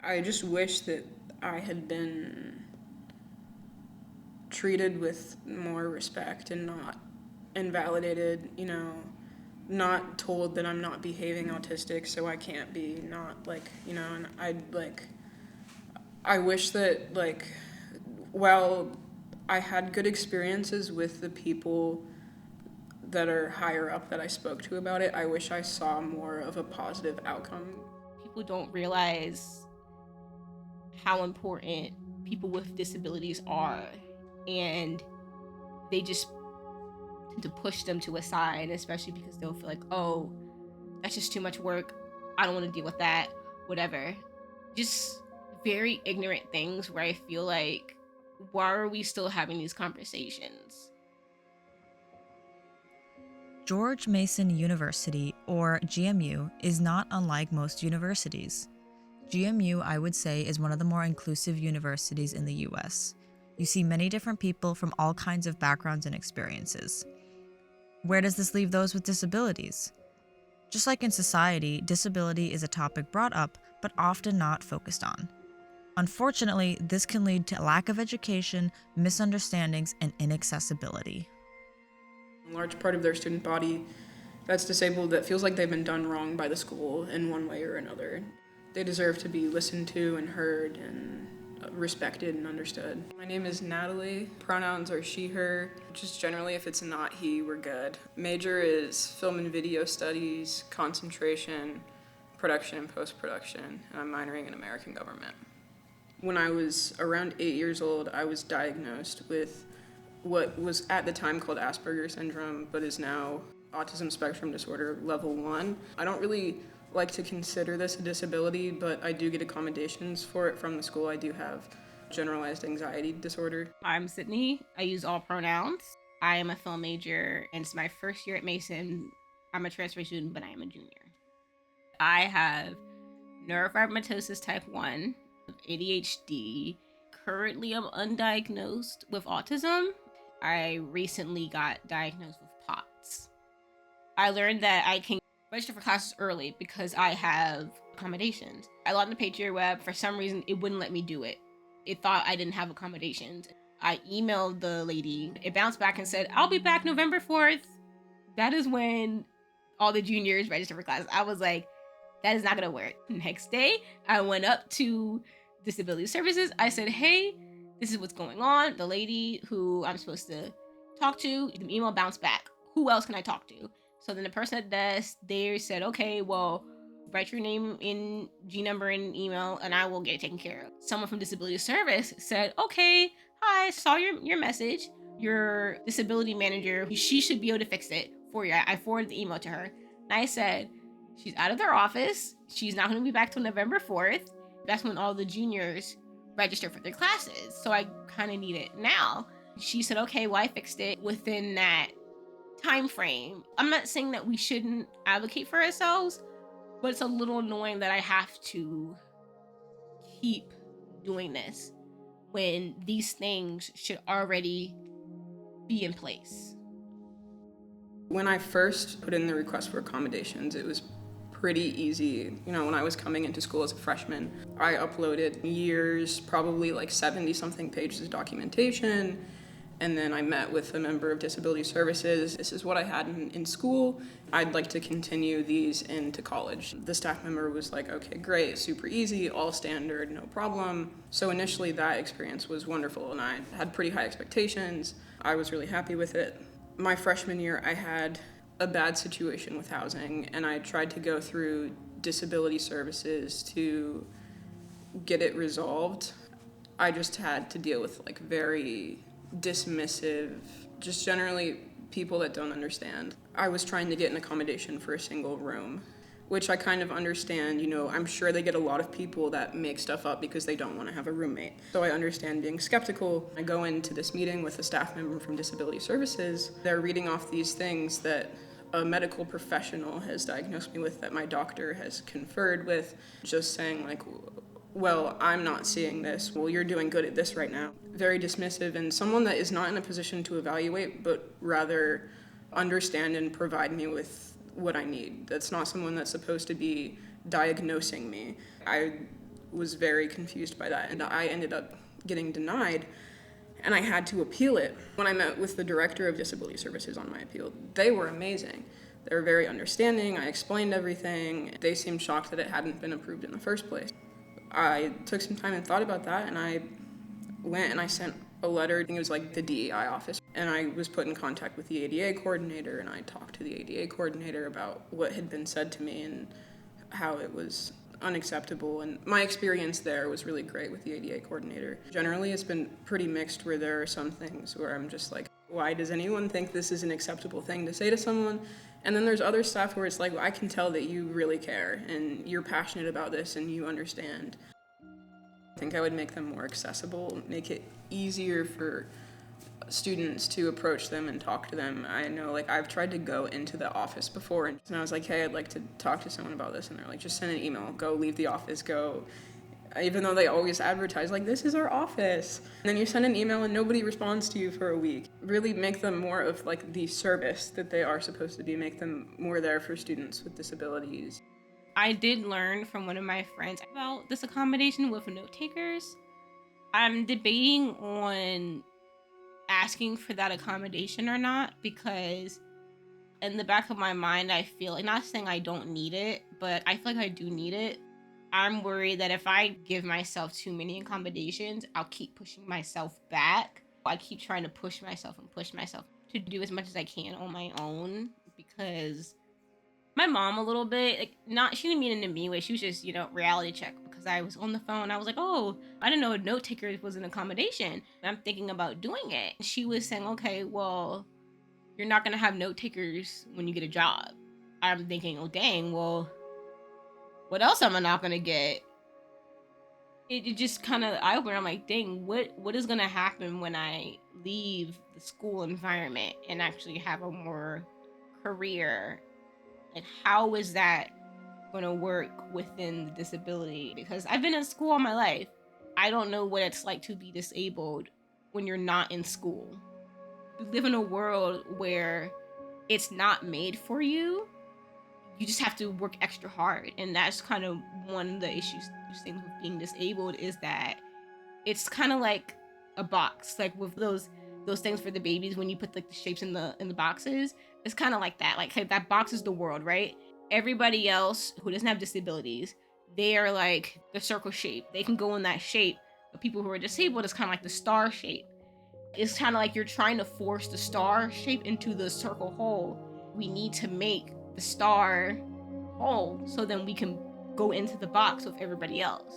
I just wish that I had been treated with more respect and not invalidated, not told that I'm not behaving autistic, so I can't be not and I wish that while I had good experiences with the people that are higher up that I spoke to about it, I wish I saw more of a positive outcome. People don't realize how important people with disabilities are, and they just tend to push them to a side, especially because they'll feel like, oh, that's just too much work. I don't want to deal with that, whatever. Just very ignorant things where I feel like, why are we still having these conversations? George Mason University, or GMU, is not unlike most universities. GMU, I would say, is one of the more inclusive universities in the US. You see many different people from all kinds of backgrounds and experiences. Where does this leave those with disabilities? Just like in society, disability is a topic brought up, but often not focused on. Unfortunately, this can lead to lack of education, misunderstandings, and inaccessibility. A large part of their student body that's disabled that feels like they've been done wrong by the school in one way or another. They deserve to be listened to and heard and respected and understood. My name is Natalie. Pronouns are she, her. Just generally, if it's not he, we're good. Major is film and video studies, concentration, production and post-production, and I'm minoring in American government. When I was around 8 years old, I was diagnosed with what was at the time called Asperger's syndrome, but is now autism spectrum disorder level 1. I don't really like to consider this a disability, but I do get accommodations for it from the school. I do have generalized anxiety disorder. I'm Sydney. I use all pronouns. I am a film major, and it's my first year at Mason. I'm a transfer student, but I am a junior. I have neurofibromatosis type 1, ADHD. Currently, I'm undiagnosed with autism. I recently got diagnosed with POTS. I learned that I can register for classes early because I have accommodations. I logged on the Patriot Web. For some reason, it wouldn't let me do it. It thought I didn't have accommodations. I emailed the lady. It bounced back and said, I'll be back November 4th. That is when all the juniors register for class. I was like, that is not going to work. Next day, I went up to Disability Services. I said, hey, this is what's going on. The lady who I'm supposed to talk to, the email bounced back. Who else can I talk to? So then the person at the desk, they said, okay, well, write your name in G number and email, and I will get it taken care of. Someone from Disability Service said, okay, hi, saw your message. Your disability manager, she should be able to fix it for you. I forwarded the email to her. And I said, she's out of their office. She's not going to be back till November 4th. That's when all the juniors register for their classes. So I kind of need it now. She said, okay, well, I fixed it within that time frame. I'm not saying that we shouldn't advocate for ourselves, but it's a little annoying that I have to keep doing this when these things should already be in place. When I first put in the request for accommodations, it was pretty easy. When I was coming into school as a freshman, I uploaded years, probably like 70 something pages of documentation. And then I met with a member of Disability Services. This is what I had in school. I'd like to continue these into college. The staff member was like, okay, great, super easy, all standard, no problem. So initially that experience was wonderful and I had pretty high expectations. I was really happy with it. My freshman year, I had a bad situation with housing and I tried to go through Disability Services to get it resolved. I just had to deal with very dismissive, just generally people that don't understand. I was trying to get an accommodation for a single room, which I kind of understand. I'm sure they get a lot of people that make stuff up because they don't want to have a roommate. So I understand being skeptical. I go into this meeting with a staff member from Disability Services. They're reading off these things that a medical professional has diagnosed me with, that my doctor has conferred with, just saying well, I'm not seeing this. Well, you're doing good at this right now. Very dismissive, and someone that is not in a position to evaluate, but rather understand and provide me with what I need. That's not someone that's supposed to be diagnosing me. I was very confused by that, and I ended up getting denied, and I had to appeal it. When I met with the director of disability services on my appeal, they were amazing. They were very understanding. I explained everything. They seemed shocked that it hadn't been approved in the first place. I took some time and thought about that, and I went and I sent a letter. I think it was like the DEI office, and I was put in contact with the ADA coordinator, and I talked to the ADA coordinator about what had been said to me and how it was unacceptable. And my experience there was really great with the ADA coordinator. Generally, it's been pretty mixed, where there are some things where I'm just like, why does anyone think this is an acceptable thing to say to someone? And then there's other stuff where it's like, I can tell that you really care and you're passionate about this and you understand. I think I would make them more accessible, make it easier for students to approach them and talk to them. I know, like, I've tried to go into the office before and I was like, hey, I'd like to talk to someone about this, and they're like, just send an email, go leave the office, go. Even though they always advertise, like, this is our office. And then you send an email and nobody responds to you for a week. Really make them more of, like, the service that they are supposed to be, make them more there for students with disabilities. I did learn from one of my friends about this accommodation with note takers. I'm debating on asking for that accommodation or not, because in the back of my mind, I feel like, not saying I don't need it, but I feel like I do need it. I'm worried that if I give myself too many accommodations, I'll keep pushing myself back. I keep trying to push myself to do as much as I can on my own, because my mom a little bit, like, not, she didn't mean it in a mean way. She was just, reality check, because I was on the phone. I was like, oh, I didn't know a note taker was an accommodation. I'm thinking about doing it. She was saying, okay, well, you're not going to have note takers when you get a job. I'm thinking, oh, dang, well, what else am I not going to get? It just kind of eye-opener. I'm like, dang, what is going to happen when I leave the school environment and actually have a more career? Like, how is that going to work within the disability? Because I've been in school all my life. I don't know what it's like to be disabled when you're not in school. You live in a world where it's not made for you. You just have to work extra hard. And that's kind of one of the things with being disabled, is that it's kind of like a box, like with those things for the babies when you put, like, the shapes in the boxes. It's kind of like that. Like, hey, that box is the world, right? Everybody else who doesn't have disabilities, they are like the circle shape. They can go in that shape. But people who are disabled is kind of like the star shape. It's kind of like you're trying to force the star shape into the circle hole. We need to make the star hole so then we can go into the box with everybody else.